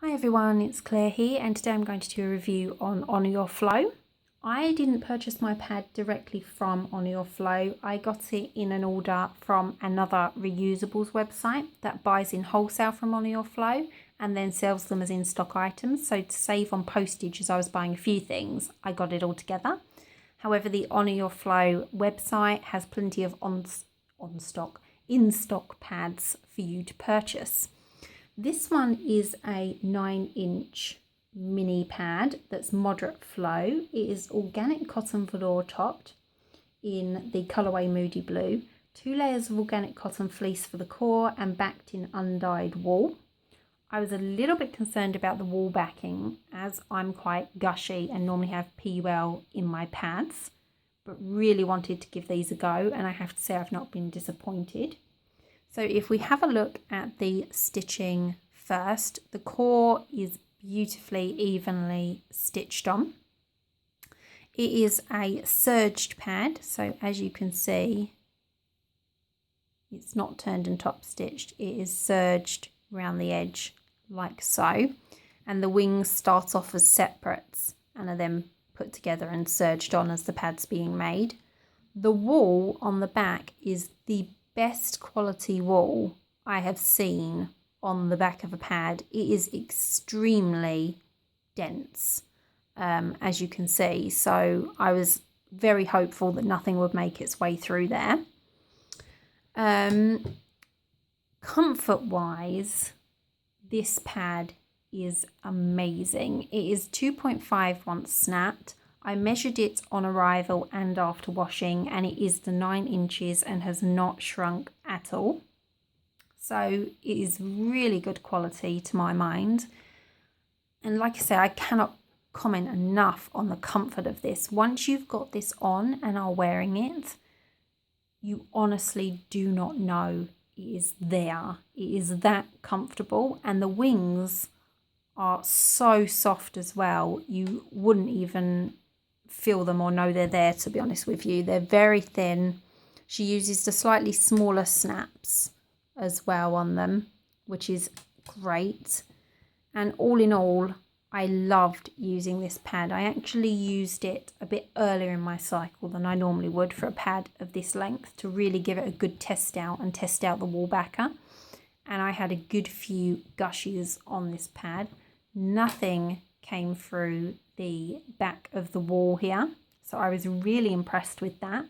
Hi everyone, it's Claire here, and today I'm going to do a review on Honour Your Flow. I didn't purchase my pad directly from Honour Your Flow. I got it in an order from another reusables website that buys in wholesale from Honour Your Flow and then sells them as in-stock items. So to save on postage, as I was buying a few things, I got it all together. However, the Honour Your Flow website has plenty of in-stock pads for you to purchase. This one is a 9-inch mini pad that's moderate flow. It is organic cotton velour topped in the colourway Moody Blue. 2 layers of organic cotton fleece for the core and backed in undyed wool. I was a little bit concerned about the wool backing as I'm quite gushy and normally have PUL in my pads, but really wanted to give these a go, and I have to say I've not been disappointed. So if we have a look at the stitching first, the core is beautifully evenly stitched on. It is a serged pad, so as you can see, it's not turned and top stitched. It is serged around the edge like so, and the wings start off as separates and are then put together and serged on as the pad's being made. The wool on the back is the best quality wool I have seen on the back of a pad. It is extremely dense, as you can see, so I was very hopeful that nothing would make its way through there. Comfort wise, this pad is amazing. It is 2.5 once snapped. I measured it on arrival and after washing, and it is the 9 inches and has not shrunk at all. So it is really good quality to my mind. And like I say, I cannot comment enough on the comfort of this. Once you've got this on and are wearing it, you honestly do not know it is there. It is that comfortable, and the wings are so soft as well. You wouldn't even feel them or know they're there, to be honest with you. They're very thin. She uses the slightly smaller snaps as well on them, which is great. And all in all, I loved using this pad. I actually used it a bit earlier in my cycle than I normally would for a pad of this length to really give it a good test out and test out the wool backer. And I had a good few gushes on this pad. Nothing came through the back of the wall here, so I was really impressed with that.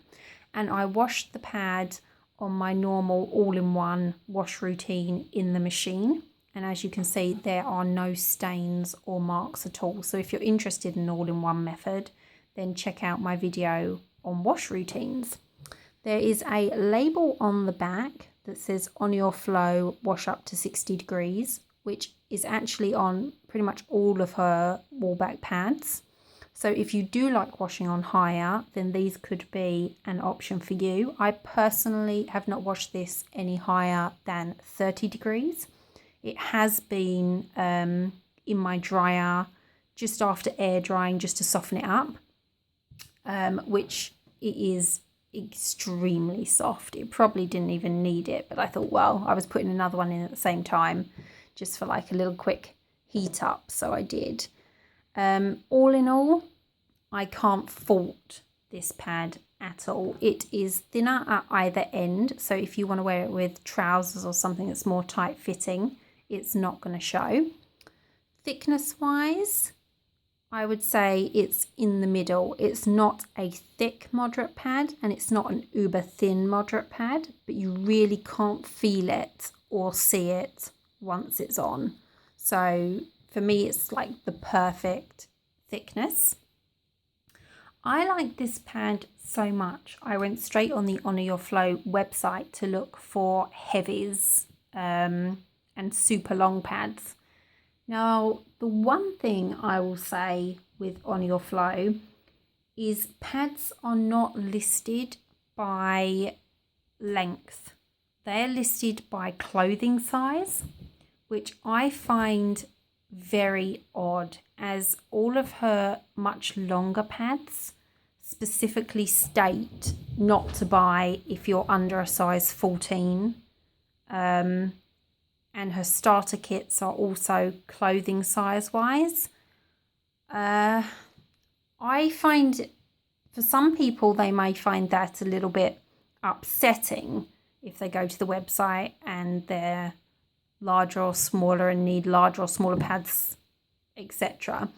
And I washed the pad on my normal all-in-one wash routine in the machine, and as you can see, there are no stains or marks at all. So if you're interested in an all-in-one method, then check out my video on wash routines. There is a label on the back that says Honour Your Flow, wash up to 60 degrees, which is actually on pretty much all of her wool back pads. So if you do like washing on higher, then these could be an option for you. I personally have not washed this any higher than 30 degrees. It has been in my dryer just after air drying, just to soften it up, which it is extremely soft. It probably didn't even need it, but I thought, well, I was putting another one in at the same time just for like a little quick heat up, so I did. All in all, I can't fault this pad at all. It is thinner at either end, so if you want to wear it with trousers or something that's more tight fitting, it's not going to show. Thickness wise, I would say it's in the middle. It's not a thick moderate pad and it's not an uber thin moderate pad, but you really can't feel it or see it once it's on. So for me, it's like the perfect thickness. I like this pad so much. I went straight on the Honour Your Flow website to look for heavies and super long pads. Now, the one thing I will say with Honour Your Flow is pads are not listed by length. They're listed by clothing size, which I find very odd, as all of her much longer pads specifically state not to buy if you're under a size 14. and her starter kits are also clothing size wise. I find for some people they may find that a little bit upsetting if they go to the website and they're larger or smaller and need larger or smaller pads, etc.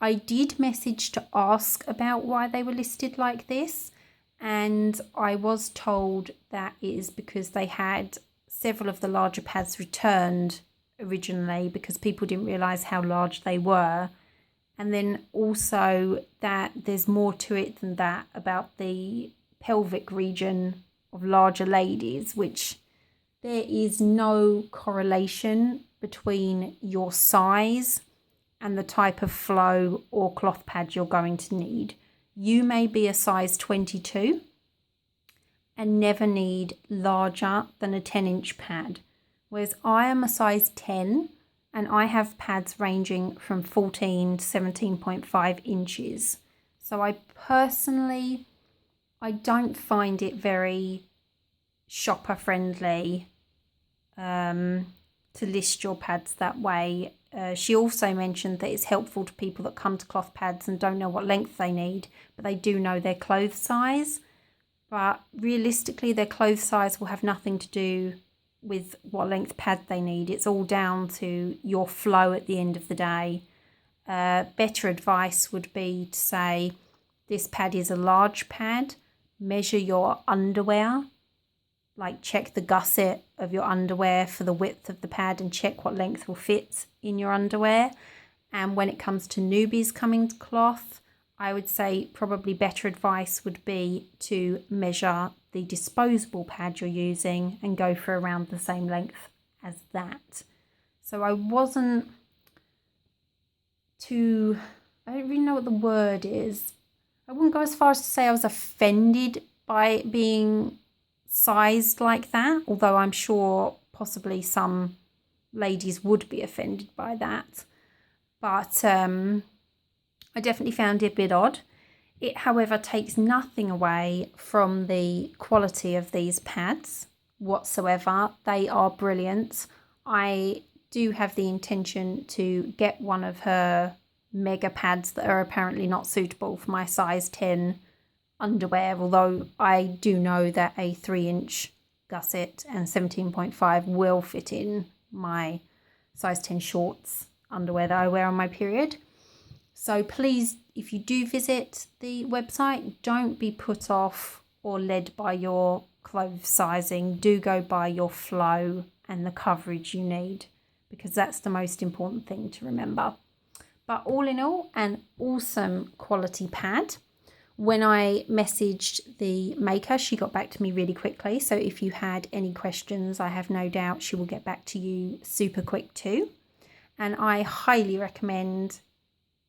I did message to ask about why they were listed like this, and I was told that it is because they had several of the larger pads returned originally because people didn't realise how large they were, and then also that there's more to it than that about the pelvic region of larger ladies, which there is no correlation between your size and the type of flow or cloth pad you're going to need. You may be a size 22 and never need larger than a 10-inch pad, whereas I am a size 10 and I have pads ranging from 14 to 17.5 inches. So I personally, I don't find it very shopper friendly to list your pads that way. She also mentioned that it's helpful to people that come to cloth pads and don't know what length they need, but they do know their clothes size. But realistically, their clothes size will have nothing to do with what length pad they need. It's all down to your flow at the end of the day. Better advice would be to say, this pad is a large pad. Measure your underwear. Like check the gusset of your underwear for the width of the pad and check what length will fit in your underwear. And when it comes to newbies coming to cloth, I would say probably better advice would be to measure the disposable pad you're using and go for around the same length as that. So I wasn't too, I don't really know what the word is. I wouldn't go as far as to say I was offended by being sized like that, although I'm sure possibly some ladies would be offended by that. But I definitely found it a bit odd. It, however, takes nothing away from the quality of these pads whatsoever. They are brilliant. I do have the intention to get one of her mega pads that are apparently not suitable for my size 10 underwear, although I do know that a 3-inch gusset and 17.5 will fit in my size 10 shorts underwear that I wear on my period. So please, if you do visit the website, don't be put off or led by your clothes sizing. Do go by your flow and the coverage you need, because that's the most important thing to remember. But all in all, an awesome quality pad. When I messaged the maker, she got back to me really quickly. So if you had any questions, I have no doubt she will get back to you super quick too. And I highly recommend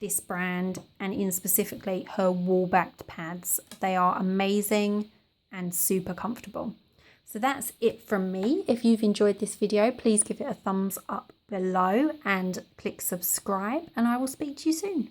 this brand, and in specifically her wall-backed pads. They are amazing and super comfortable. So that's it from me. If you've enjoyed this video, please give it a thumbs up below and click subscribe, and I will speak to you soon.